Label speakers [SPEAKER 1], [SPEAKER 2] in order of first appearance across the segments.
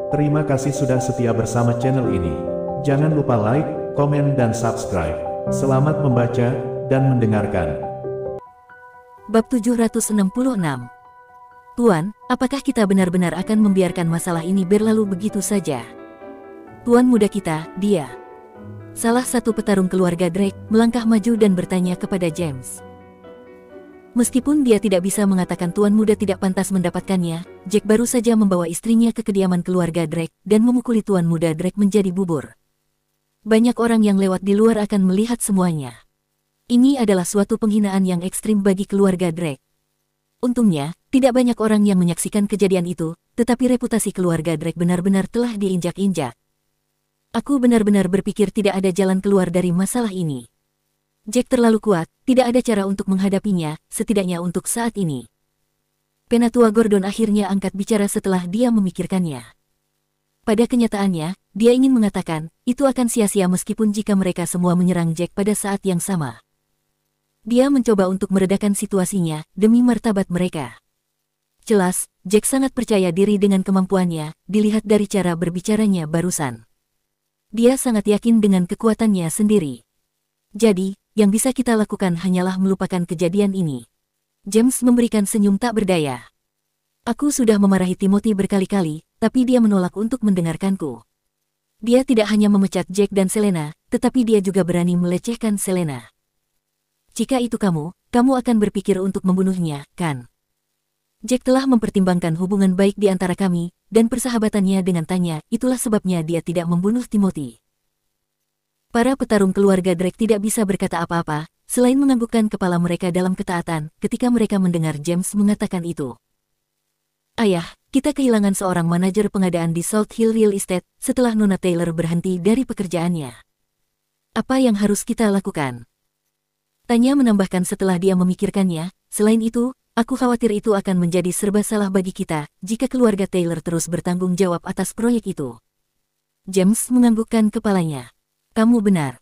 [SPEAKER 1] Terima kasih sudah setia bersama channel ini. Jangan lupa like, komen, dan subscribe. Selamat membaca dan mendengarkan.
[SPEAKER 2] Bab 766. Tuan, apakah kita benar-benar akan membiarkan masalah ini berlalu begitu saja? Tuan muda kita, dia. Salah satu petarung keluarga Drake melangkah maju dan bertanya kepada James. Meskipun dia tidak bisa mengatakan tuan muda tidak pantas mendapatkannya, Jack baru saja membawa istrinya ke kediaman keluarga Drake dan memukuli tuan muda Drake menjadi bubur. Banyak orang yang lewat di luar akan melihat semuanya. Ini adalah suatu penghinaan yang ekstrim bagi keluarga Drake. Untungnya, tidak banyak orang yang menyaksikan kejadian itu, tetapi reputasi keluarga Drake benar-benar telah diinjak-injak. Aku benar-benar berpikir tidak ada jalan keluar dari masalah ini. Jack terlalu kuat, tidak ada cara untuk menghadapinya, setidaknya untuk saat ini. Penatua Gordon akhirnya angkat bicara setelah dia memikirkannya. Pada kenyataannya, dia ingin mengatakan, itu akan sia-sia meskipun jika mereka semua menyerang Jack pada saat yang sama. Dia mencoba untuk meredakan situasinya, demi martabat mereka. Jelas, Jack sangat percaya diri dengan kemampuannya, dilihat dari cara berbicaranya barusan. Dia sangat yakin dengan kekuatannya sendiri. Jadi, yang bisa kita lakukan hanyalah melupakan kejadian ini. James memberikan senyum tak berdaya. Aku sudah memarahi Timothy berkali-kali, tapi dia menolak untuk mendengarkanku. Dia tidak hanya memecat Jack dan Selena, tetapi dia juga berani melecehkan Selena. Jika itu kamu akan berpikir untuk membunuhnya, kan? Jack telah mempertimbangkan hubungan baik di antara kami, dan persahabatannya dengan Tanya, itulah sebabnya dia tidak membunuh Timothy. Para petarung keluarga Drake tidak bisa berkata apa-apa, selain menganggukkan kepala mereka dalam ketaatan, ketika mereka mendengar James mengatakan itu. Ayah, kita kehilangan seorang manajer pengadaan di Salt Hill Real Estate, setelah Nona Taylor berhenti dari pekerjaannya. Apa yang harus kita lakukan? Tanya menambahkan setelah dia memikirkannya, selain itu, aku khawatir itu akan menjadi serba salah bagi kita, jika keluarga Taylor terus bertanggung jawab atas proyek itu. James menganggukkan kepalanya. Kamu benar.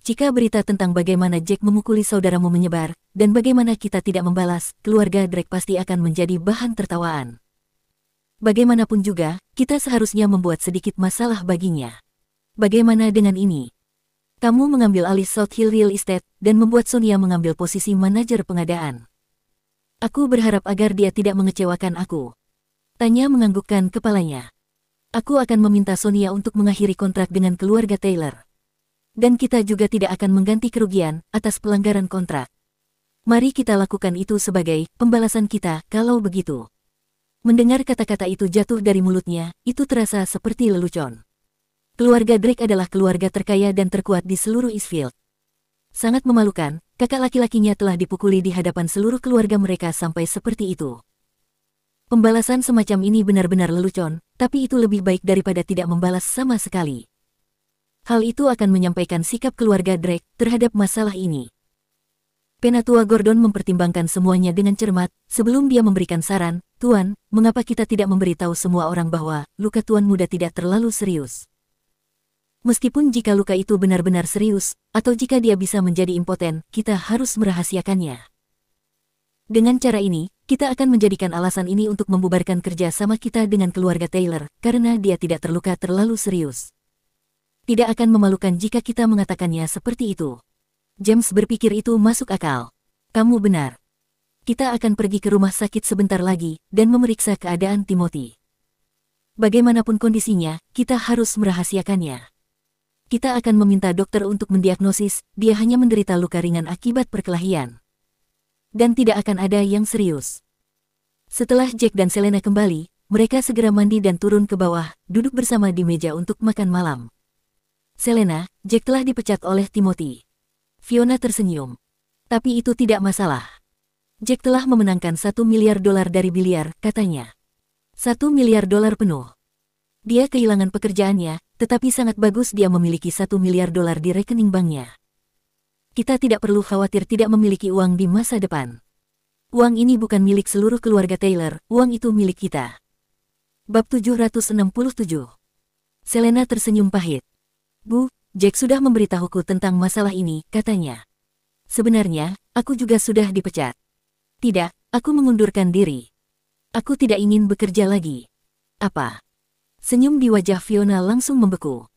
[SPEAKER 2] Jika berita tentang bagaimana Jack memukuli saudaramu menyebar, dan bagaimana kita tidak membalas, keluarga Drake pasti akan menjadi bahan tertawaan. Bagaimanapun juga, kita seharusnya membuat sedikit masalah baginya. Bagaimana dengan ini? Kamu mengambil alih South Hill Real Estate, dan membuat Sonia mengambil posisi manajer pengadaan. Aku berharap agar dia tidak mengecewakan aku. Tanya menganggukkan kepalanya. Aku akan meminta Sonia untuk mengakhiri kontrak dengan keluarga Taylor. Dan kita juga tidak akan mengganti kerugian atas pelanggaran kontrak. Mari kita lakukan itu sebagai pembalasan kita, kalau begitu. Mendengar kata-kata itu jatuh dari mulutnya, itu terasa seperti lelucon. Keluarga Drake adalah keluarga terkaya dan terkuat di seluruh Eastfield. Sangat memalukan, kakak laki-lakinya telah dipukuli di hadapan seluruh keluarga mereka sampai seperti itu. Pembalasan semacam ini benar-benar lelucon, tapi itu lebih baik daripada tidak membalas sama sekali. Hal itu akan menyampaikan sikap keluarga Drake terhadap masalah ini. Penatua Gordon mempertimbangkan semuanya dengan cermat, sebelum dia memberikan saran, Tuan, mengapa kita tidak memberitahu semua orang bahwa luka Tuan muda tidak terlalu serius? Meskipun jika luka itu benar-benar serius, atau jika dia bisa menjadi impoten, kita harus merahasiakannya. Dengan cara ini, kita akan menjadikan alasan ini untuk membubarkan kerja sama kita dengan keluarga Taylor, karena dia tidak terluka terlalu serius. Tidak akan memalukan jika kita mengatakannya seperti itu. James berpikir itu masuk akal. Kamu benar. Kita akan pergi ke rumah sakit sebentar lagi, dan memeriksa keadaan Timothy. Bagaimanapun kondisinya, kita harus merahasiakannya. Kita akan meminta dokter untuk mendiagnosis, dia hanya menderita luka ringan akibat perkelahian. Dan tidak akan ada yang serius. Setelah Jack dan Selena kembali, mereka segera mandi dan turun ke bawah, duduk bersama di meja untuk makan malam. Selena, Jack telah dipecat oleh Timothy. Fiona tersenyum. Tapi itu tidak masalah. Jack telah memenangkan $1 miliar dari biliar, katanya. $1 miliar penuh. Dia kehilangan pekerjaannya, tetapi sangat bagus dia memiliki $1 miliar di rekening banknya. Kita tidak perlu khawatir tidak memiliki uang di masa depan. Uang ini bukan milik seluruh keluarga Taylor, uang itu milik kita. Bab 767. Selena tersenyum pahit. Bu, Jack sudah memberitahuku tentang masalah ini, katanya. Sebenarnya, aku juga sudah dipecat. Tidak, aku mengundurkan diri. Aku tidak ingin bekerja lagi. Apa? Senyum di wajah Fiona langsung membeku.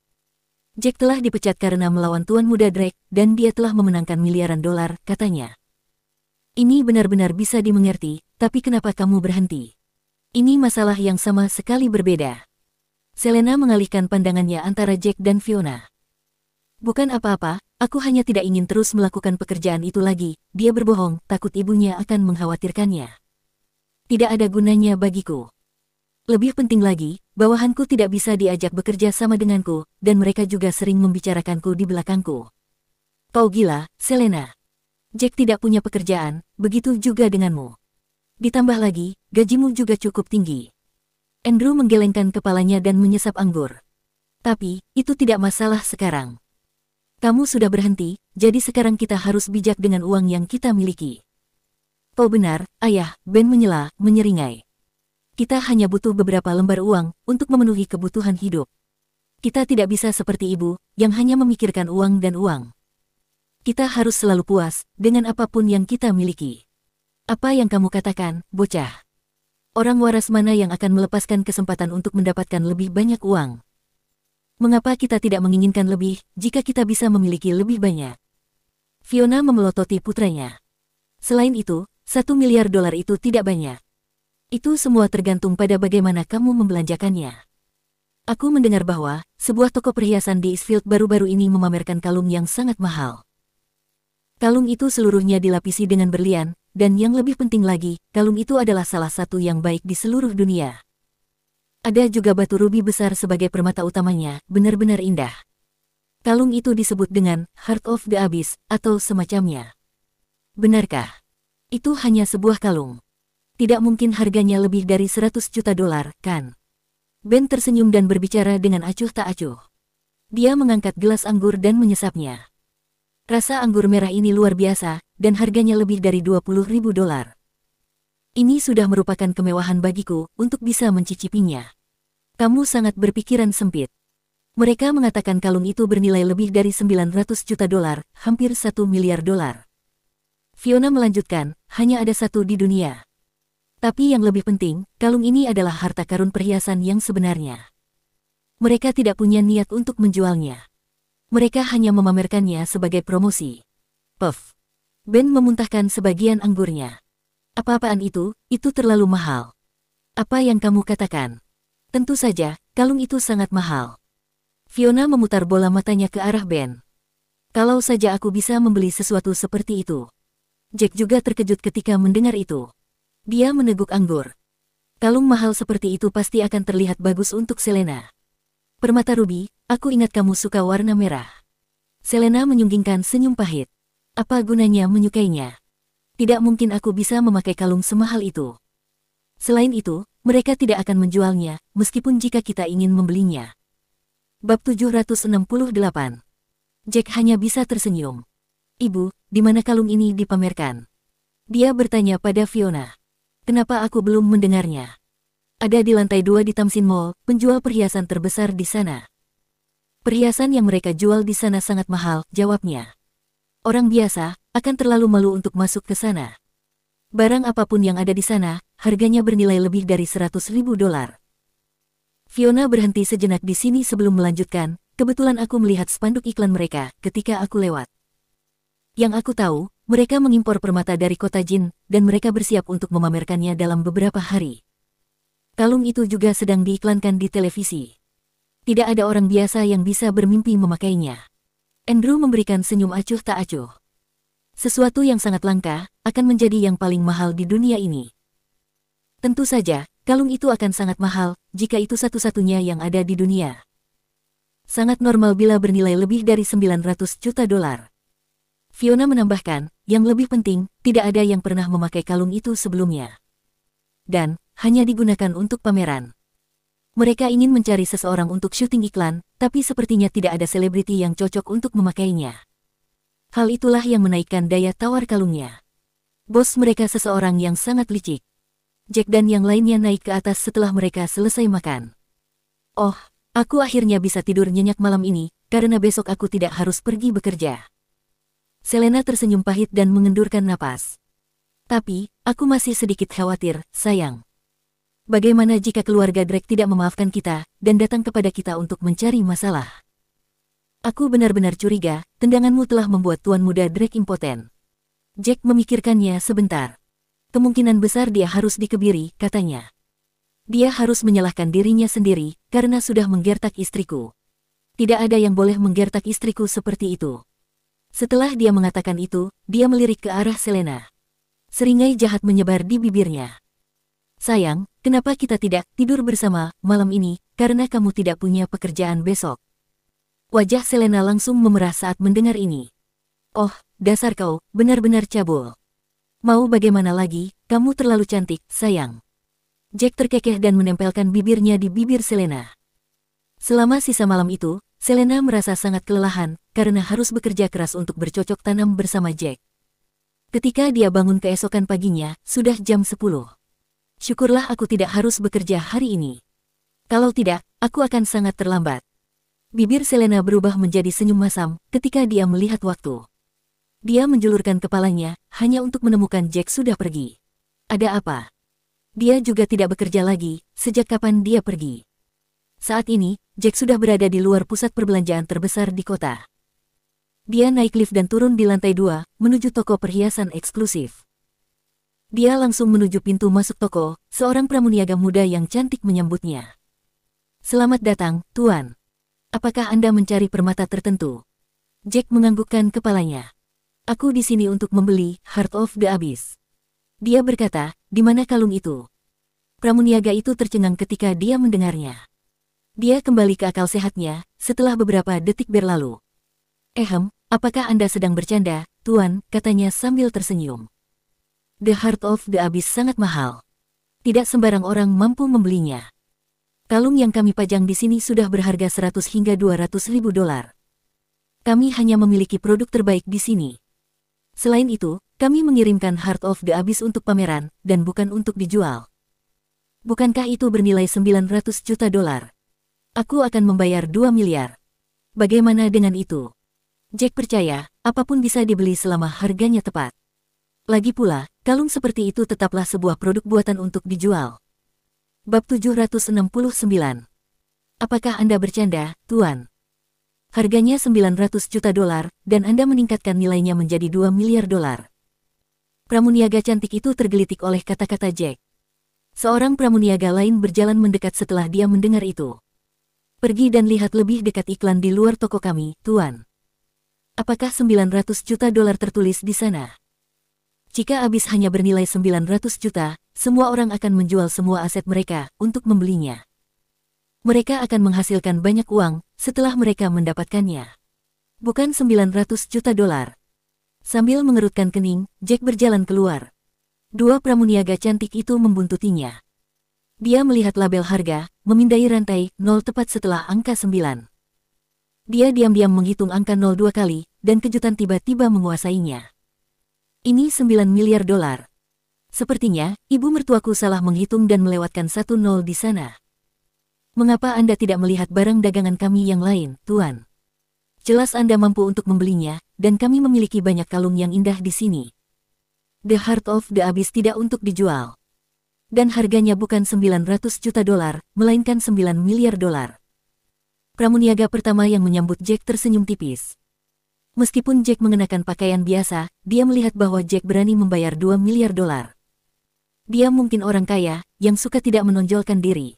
[SPEAKER 2] Jack telah dipecat karena melawan Tuan Muda Drake, dan dia telah memenangkan miliaran dolar, katanya. Ini benar-benar bisa dimengerti, tapi kenapa kamu berhenti? Ini masalah yang sama sekali berbeda. Selena mengalihkan pandangannya antara Jack dan Fiona. Bukan apa-apa, aku hanya tidak ingin terus melakukan pekerjaan itu lagi. Dia berbohong, takut ibunya akan mengkhawatirkannya. Tidak ada gunanya bagiku. Lebih penting lagi, bawahanku tidak bisa diajak bekerja sama denganku, dan mereka juga sering membicarakanku di belakangku. Kau gila, Selena. Jack tidak punya pekerjaan, begitu juga denganmu. Ditambah lagi, gajimu juga cukup tinggi. Andrew menggelengkan kepalanya dan menyesap anggur. Tapi, itu tidak masalah sekarang. Kamu sudah berhenti, jadi sekarang kita harus bijak dengan uang yang kita miliki. Kau benar, ayah, Ben menyela, menyeringai. Kita hanya butuh beberapa lembar uang untuk memenuhi kebutuhan hidup. Kita tidak bisa seperti ibu, yang hanya memikirkan uang dan uang. Kita harus selalu puas dengan apapun yang kita miliki. Apa yang kamu katakan, bocah? Orang waras mana yang akan melepaskan kesempatan untuk mendapatkan lebih banyak uang? Mengapa kita tidak menginginkan lebih jika kita bisa memiliki lebih banyak? Fiona memelototi putranya. Selain itu, $1 miliar itu tidak banyak. Itu semua tergantung pada bagaimana kamu membelanjakannya. Aku mendengar bahwa sebuah toko perhiasan di Eastfield baru-baru ini memamerkan kalung yang sangat mahal. Kalung itu seluruhnya dilapisi dengan berlian, dan yang lebih penting lagi, kalung itu adalah salah satu yang baik di seluruh dunia. Ada juga batu rubi besar sebagai permata utamanya, benar-benar indah. Kalung itu disebut dengan Heart of the Abyss, atau semacamnya. Benarkah? Itu hanya sebuah kalung. Tidak mungkin harganya lebih dari $100 juta, kan? Ben tersenyum dan berbicara dengan acuh tak acuh. Dia mengangkat gelas anggur dan menyesapnya. Rasa anggur merah ini luar biasa, dan harganya lebih dari $20.000. Ini sudah merupakan kemewahan bagiku untuk bisa mencicipinya. Kamu sangat berpikiran sempit. Mereka mengatakan kalung itu bernilai lebih dari $900 juta, hampir $1 miliar. Fiona melanjutkan, hanya ada satu di dunia. Tapi yang lebih penting, kalung ini adalah harta karun perhiasan yang sebenarnya. Mereka tidak punya niat untuk menjualnya. Mereka hanya memamerkannya sebagai promosi. Puff. Ben memuntahkan sebagian anggurnya. Apa-apaan itu terlalu mahal. Apa yang kamu katakan? Tentu saja, kalung itu sangat mahal. Fiona memutar bola matanya ke arah Ben. Kalau saja aku bisa membeli sesuatu seperti itu. Jack juga terkejut ketika mendengar itu. Dia meneguk anggur. Kalung mahal seperti itu pasti akan terlihat bagus untuk Selena. Permata rubi, aku ingat kamu suka warna merah. Selena menyunggingkan senyum pahit. Apa gunanya menyukainya? Tidak mungkin aku bisa memakai kalung semahal itu. Selain itu, mereka tidak akan menjualnya, meskipun jika kita ingin membelinya. Bab 768. Jack hanya bisa tersenyum. Ibu, di mana kalung ini dipamerkan? Dia bertanya pada Fiona. Kenapa aku belum mendengarnya? Ada di lantai 2 di Tamsin Mall, penjual perhiasan terbesar di sana. Perhiasan yang mereka jual di sana sangat mahal, jawabnya. Orang biasa akan terlalu malu untuk masuk ke sana. Barang apapun yang ada di sana, harganya bernilai lebih dari $100.000. Fiona berhenti sejenak di sini sebelum melanjutkan, kebetulan aku melihat spanduk iklan mereka ketika aku lewat. Yang aku tahu, mereka mengimpor permata dari kota Jin, dan mereka bersiap untuk memamerkannya dalam beberapa hari. Kalung itu juga sedang diiklankan di televisi. Tidak ada orang biasa yang bisa bermimpi memakainya. Andrew memberikan senyum acuh tak acuh. Sesuatu yang sangat langka, akan menjadi yang paling mahal di dunia ini. Tentu saja, kalung itu akan sangat mahal, jika itu satu-satunya yang ada di dunia. Sangat normal bila bernilai lebih dari $900 juta. Fiona menambahkan, yang lebih penting, tidak ada yang pernah memakai kalung itu sebelumnya. Dan, hanya digunakan untuk pameran. Mereka ingin mencari seseorang untuk syuting iklan, tapi sepertinya tidak ada selebriti yang cocok untuk memakainya. Hal itulah yang menaikkan daya tawar kalungnya. Bos mereka seseorang yang sangat licik. Jack dan yang lainnya naik ke atas setelah mereka selesai makan. Oh, aku akhirnya bisa tidur nyenyak malam ini, karena besok aku tidak harus pergi bekerja. Selena tersenyum pahit dan mengendurkan napas. Tapi, aku masih sedikit khawatir, sayang. Bagaimana jika keluarga Drake tidak memaafkan kita dan datang kepada kita untuk mencari masalah? Aku benar-benar curiga, tendanganmu telah membuat Tuan Muda Drake impoten. Jack memikirkannya sebentar. Kemungkinan besar dia harus dikebiri, katanya. Dia harus menyalahkan dirinya sendiri, karena sudah menggertak istriku. Tidak ada yang boleh menggertak istriku seperti itu. Setelah dia mengatakan itu, dia melirik ke arah Selena. Seringai jahat menyebar di bibirnya. Sayang, kenapa kita tidak tidur bersama malam ini, karena kamu tidak punya pekerjaan besok? Wajah Selena langsung memerah saat mendengar ini. Oh, dasar kau, benar-benar cabul. Mau bagaimana lagi, kamu terlalu cantik, sayang. Jack terkekeh dan menempelkan bibirnya di bibir Selena. Selama sisa malam itu, Selena merasa sangat kelelahan karena harus bekerja keras untuk bercocok tanam bersama Jack. Ketika dia bangun keesokan paginya, sudah jam 10. Syukurlah aku tidak harus bekerja hari ini. Kalau tidak, aku akan sangat terlambat. Bibir Selena berubah menjadi senyum masam ketika dia melihat waktu. Dia menjulurkan kepalanya hanya untuk menemukan Jack sudah pergi. Ada apa? Dia juga tidak bekerja lagi, sejak kapan dia pergi. Saat ini, Jack sudah berada di luar pusat perbelanjaan terbesar di kota. Dia naik lift dan turun di lantai 2, menuju toko perhiasan eksklusif. Dia langsung menuju pintu masuk toko, seorang pramuniaga muda yang cantik menyambutnya. Selamat datang, Tuan. Apakah Anda mencari permata tertentu? Jack menganggukkan kepalanya. Aku di sini untuk membeli Heart of the Abyss. Dia berkata, di mana kalung itu? Pramuniaga itu tercengang ketika dia mendengarnya. Dia kembali ke akal sehatnya setelah beberapa detik berlalu. Apakah Anda sedang bercanda, Tuan? Katanya sambil tersenyum. The Heart of the Abyss sangat mahal. Tidak sembarang orang mampu membelinya. Kalung yang kami pajang di sini sudah berharga 100 hingga 200 ribu dolar. Kami hanya memiliki produk terbaik di sini. Selain itu, kami mengirimkan Heart of the Abyss untuk pameran, dan bukan untuk dijual. Bukankah itu bernilai 900 juta dolar? Aku akan membayar 2 miliar. Bagaimana dengan itu? Jack percaya, apapun bisa dibeli selama harganya tepat. Lagi pula, kalung seperti itu tetaplah sebuah produk buatan untuk dijual. Bab 769. Apakah Anda bercanda, Tuan? Harganya 900 juta dolar, dan Anda meningkatkan nilainya menjadi 2 miliar dolar. Pramuniaga cantik itu tergelitik oleh kata-kata Jack. Seorang pramuniaga lain berjalan mendekat setelah dia mendengar itu. Pergi dan lihat lebih dekat iklan di luar toko kami, Tuan. Apakah 900 juta dolar tertulis di sana? Jika Abyss hanya bernilai 900 juta, semua orang akan menjual semua aset mereka untuk membelinya. Mereka akan menghasilkan banyak uang setelah mereka mendapatkannya. Bukan 900 juta dolar. Sambil mengerutkan kening, Jack berjalan keluar. Dua pramuniaga cantik itu membuntutinya. Dia melihat label harga, memindai rantai 0 tepat setelah angka 9. Dia diam-diam menghitung angka 0 2 kali, dan kejutan tiba-tiba menguasainya. Ini 9 miliar dolar. Sepertinya, ibu mertuaku salah menghitung dan melewatkan 1 0 di sana. Mengapa Anda tidak melihat barang dagangan kami yang lain, Tuan? Jelas Anda mampu untuk membelinya, dan kami memiliki banyak kalung yang indah di sini. The Heart of the Abyss tidak untuk dijual. Dan harganya bukan 900 juta dolar, melainkan 9 miliar dolar. Pramuniaga pertama yang menyambut Jack tersenyum tipis. Meskipun Jack mengenakan pakaian biasa, dia melihat bahwa Jack berani membayar 2 miliar dolar. Dia mungkin orang kaya, yang suka tidak menonjolkan diri.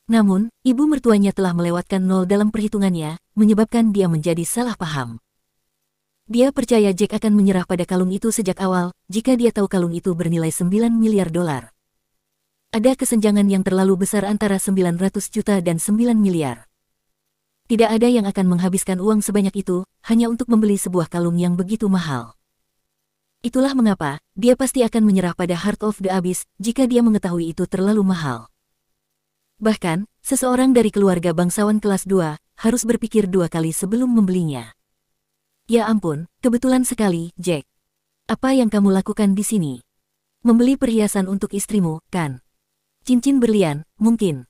[SPEAKER 2] Namun, ibu mertuanya telah melewatkan 0 dalam perhitungannya, menyebabkan dia menjadi salah paham. Dia percaya Jack akan menyerah pada kalung itu sejak awal, jika dia tahu kalung itu bernilai 9 miliar dolar. Ada kesenjangan yang terlalu besar antara 900 juta dan 9 miliar. Tidak ada yang akan menghabiskan uang sebanyak itu, hanya untuk membeli sebuah kalung yang begitu mahal. Itulah mengapa, dia pasti akan menyerah pada Heart of the Abyss, jika dia mengetahui itu terlalu mahal. Bahkan, seseorang dari keluarga bangsawan kelas 2, harus berpikir 2 kali sebelum membelinya. Ya ampun, kebetulan sekali, Jack. Apa yang kamu lakukan di sini? Membeli perhiasan untuk istrimu, kan? Cincin berlian, mungkin.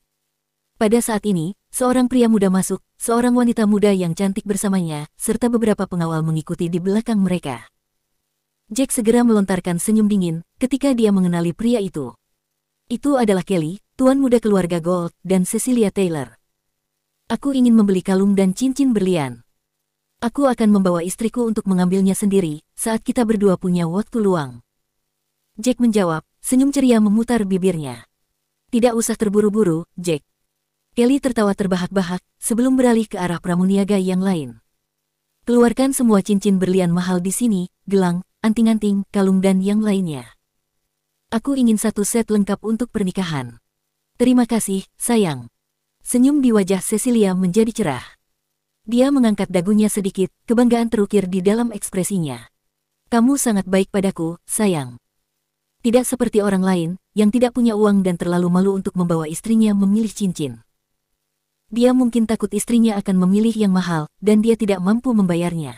[SPEAKER 2] Pada saat ini, seorang pria muda masuk, seorang wanita muda yang cantik bersamanya, serta beberapa pengawal mengikuti di belakang mereka. Jack segera melontarkan senyum dingin ketika dia mengenali pria itu. Itu adalah Kelly, Tuan muda keluarga Gold dan Cecilia Taylor. Aku ingin membeli kalung dan cincin berlian. Aku akan membawa istriku untuk mengambilnya sendiri saat kita berdua punya waktu luang. Jack menjawab, senyum ceria memutar bibirnya. Tidak usah terburu-buru, Jack. Kelly tertawa terbahak-bahak sebelum beralih ke arah pramuniaga yang lain. Keluarkan semua cincin berlian mahal di sini, gelang, anting-anting, kalung dan yang lainnya. Aku ingin satu set lengkap untuk pernikahan. Terima kasih, sayang. Senyum di wajah Cecilia menjadi cerah. Dia mengangkat dagunya sedikit, kebanggaan terukir di dalam ekspresinya. Kamu sangat baik padaku, sayang. Tidak seperti orang lain, yang tidak punya uang dan terlalu malu untuk membawa istrinya memilih cincin. Dia mungkin takut istrinya akan memilih yang mahal, dan dia tidak mampu membayarnya.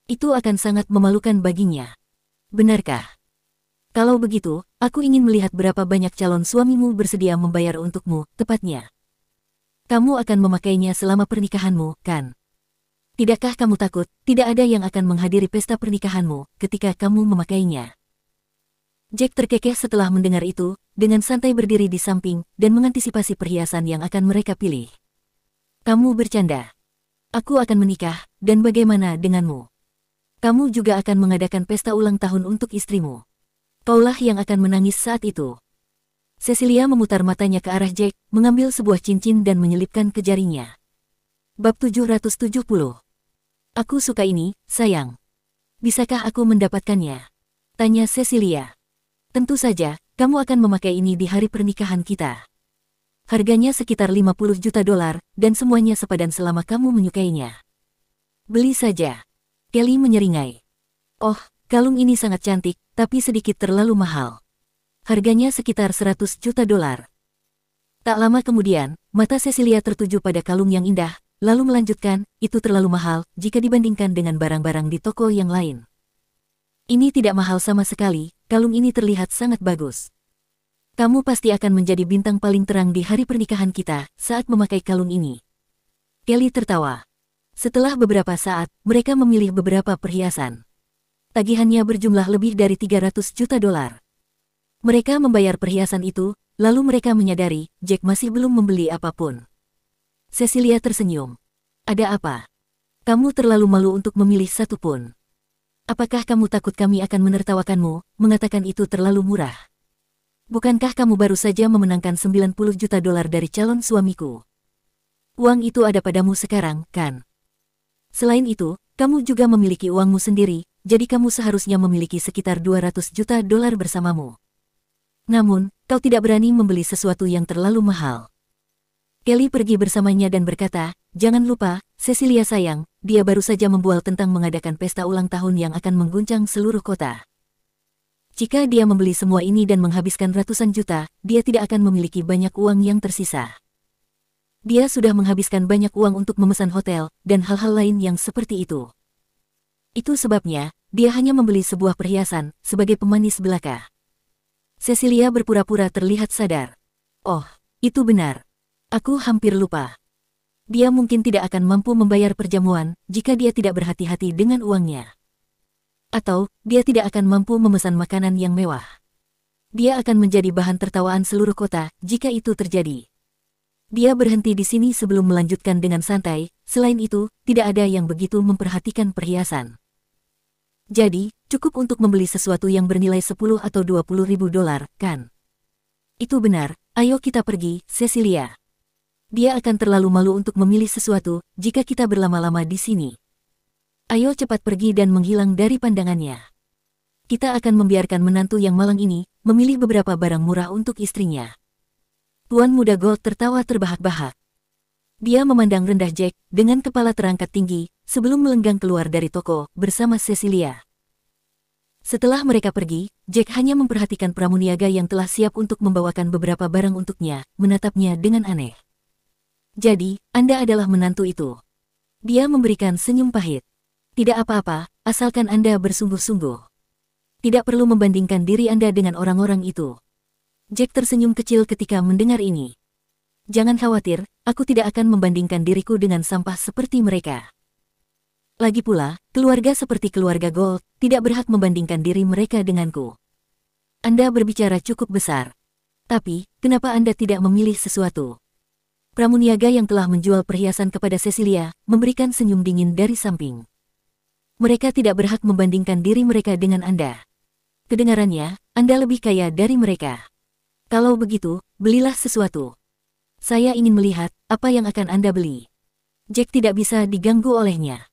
[SPEAKER 2] Itu akan sangat memalukan baginya. Benarkah? Kalau begitu, aku ingin melihat berapa banyak calon suamimu bersedia membayar untukmu, tepatnya. Kamu akan memakainya selama pernikahanmu, kan? Tidakkah kamu takut, tidak ada yang akan menghadiri pesta pernikahanmu, ketika kamu memakainya? Jack terkekeh setelah mendengar itu, dengan santai berdiri di samping, dan mengantisipasi perhiasan yang akan mereka pilih. Kamu bercanda. Aku akan menikah, dan bagaimana denganmu? Kamu juga akan mengadakan pesta ulang tahun untuk istrimu. Kaulah yang akan menangis saat itu. Cecilia memutar matanya ke arah Jack, mengambil sebuah cincin dan menyelipkan ke jarinya. Bab 770. Aku suka ini, sayang. Bisakah aku mendapatkannya? Tanya Cecilia. Tentu saja, kamu akan memakai ini di hari pernikahan kita. Harganya sekitar $50 juta, dan semuanya sepadan selama kamu menyukainya. Beli saja. Kelly menyeringai. Oh, kalung ini sangat cantik, tapi sedikit terlalu mahal. Harganya sekitar $100 juta. Tak lama kemudian, mata Cecilia tertuju pada kalung yang indah, lalu melanjutkan, itu terlalu mahal jika dibandingkan dengan barang-barang di toko yang lain. Ini tidak mahal sama sekali, kalung ini terlihat sangat bagus. Kamu pasti akan menjadi bintang paling terang di hari pernikahan kita saat memakai kalung ini. Kelly tertawa. Setelah beberapa saat, mereka memilih beberapa perhiasan. Tagihannya berjumlah lebih dari $300 juta. Mereka membayar perhiasan itu, lalu mereka menyadari Jack masih belum membeli apapun. Cecilia tersenyum. Ada apa? Kamu terlalu malu untuk memilih satu pun. Apakah kamu takut kami akan menertawakanmu, mengatakan itu terlalu murah? Bukankah kamu baru saja memenangkan $90 juta dari calon suamiku? Uang itu ada padamu sekarang, kan? Selain itu, kamu juga memiliki uangmu sendiri, jadi kamu seharusnya memiliki sekitar $200 juta bersamamu. Namun, kau tidak berani membeli sesuatu yang terlalu mahal. Kelly pergi bersamanya dan berkata, jangan lupa, Cecilia sayang, dia baru saja membual tentang mengadakan pesta ulang tahun yang akan mengguncang seluruh kota. Jika dia membeli semua ini dan menghabiskan ratusan juta, dia tidak akan memiliki banyak uang yang tersisa. Dia sudah menghabiskan banyak uang untuk memesan hotel, dan hal-hal lain yang seperti itu. Itu sebabnya, dia hanya membeli sebuah perhiasan, sebagai pemanis belaka. Cecilia berpura-pura terlihat sadar. Oh, itu benar. Aku hampir lupa. Dia mungkin tidak akan mampu membayar perjamuan jika dia tidak berhati-hati dengan uangnya. Atau, dia tidak akan mampu memesan makanan yang mewah. Dia akan menjadi bahan tertawaan seluruh kota jika itu terjadi. Dia berhenti di sini sebelum melanjutkan dengan santai, selain itu, tidak ada yang begitu memperhatikan perhiasan. Jadi, cukup untuk membeli sesuatu yang bernilai $10 atau $20.000, kan? Itu benar, ayo kita pergi, Cecilia. Dia akan terlalu malu untuk memilih sesuatu jika kita berlama-lama di sini. Ayo cepat pergi dan menghilang dari pandangannya. Kita akan membiarkan menantu yang malang ini memilih beberapa barang murah untuk istrinya. Tuan muda Gold tertawa terbahak-bahak. Dia memandang rendah Jack dengan kepala terangkat tinggi sebelum melenggang keluar dari toko bersama Cecilia. Setelah mereka pergi, Jack hanya memperhatikan pramuniaga yang telah siap untuk membawakan beberapa barang untuknya, menatapnya dengan aneh. Jadi, Anda adalah menantu itu. Dia memberikan senyum pahit. Tidak apa-apa, asalkan Anda bersungguh-sungguh. Tidak perlu membandingkan diri Anda dengan orang-orang itu. Jack tersenyum kecil ketika mendengar ini. Jangan khawatir, aku tidak akan membandingkan diriku dengan sampah seperti mereka. Lagi pula, keluarga seperti keluarga Gold tidak berhak membandingkan diri mereka denganku. Anda berbicara cukup besar. Tapi, kenapa Anda tidak memilih sesuatu? Pramuniaga yang telah menjual perhiasan kepada Cecilia, memberikan senyum dingin dari samping. Mereka tidak berhak membandingkan diri mereka dengan Anda. Kedengarannya, Anda lebih kaya dari mereka. Kalau begitu, belilah sesuatu. Saya ingin melihat apa yang akan Anda beli. Jack tidak bisa diganggu olehnya.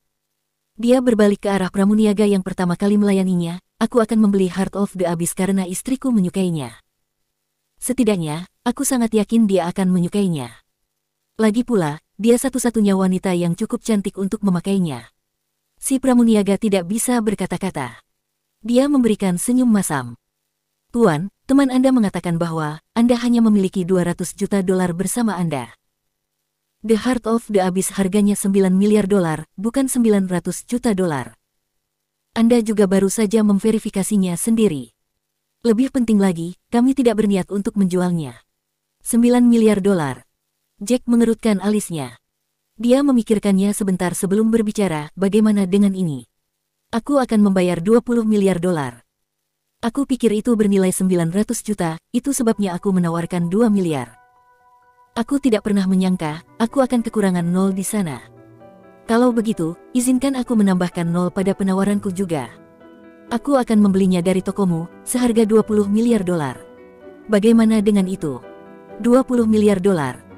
[SPEAKER 2] Dia berbalik ke arah pramuniaga yang pertama kali melayaninya. Aku akan membeli Heart of the Abyss karena istriku menyukainya. Setidaknya, aku sangat yakin dia akan menyukainya. Lagi pula, dia satu-satunya wanita yang cukup cantik untuk memakainya. Si pramuniaga tidak bisa berkata-kata. Dia memberikan senyum masam. Tuan, teman Anda mengatakan bahwa Anda hanya memiliki 200 juta dolar bersama Anda. The Heart of the Abyss harganya 9 miliar dolar, bukan 900 juta dolar. Anda juga baru saja memverifikasinya sendiri. Lebih penting lagi, kami tidak berniat untuk menjualnya. 9 miliar dolar. Jack mengerutkan alisnya. Dia memikirkannya sebentar sebelum berbicara, bagaimana dengan ini? Aku akan membayar 20 miliar dolar. Aku pikir itu bernilai 900 juta, itu sebabnya aku menawarkan 2 miliar. Aku tidak pernah menyangka, aku akan kekurangan 0 di sana. Kalau begitu, izinkan aku menambahkan 0 pada penawaranku juga. Aku akan membelinya dari tokomu, seharga 20 miliar dolar. Bagaimana dengan itu? 20 miliar dolar.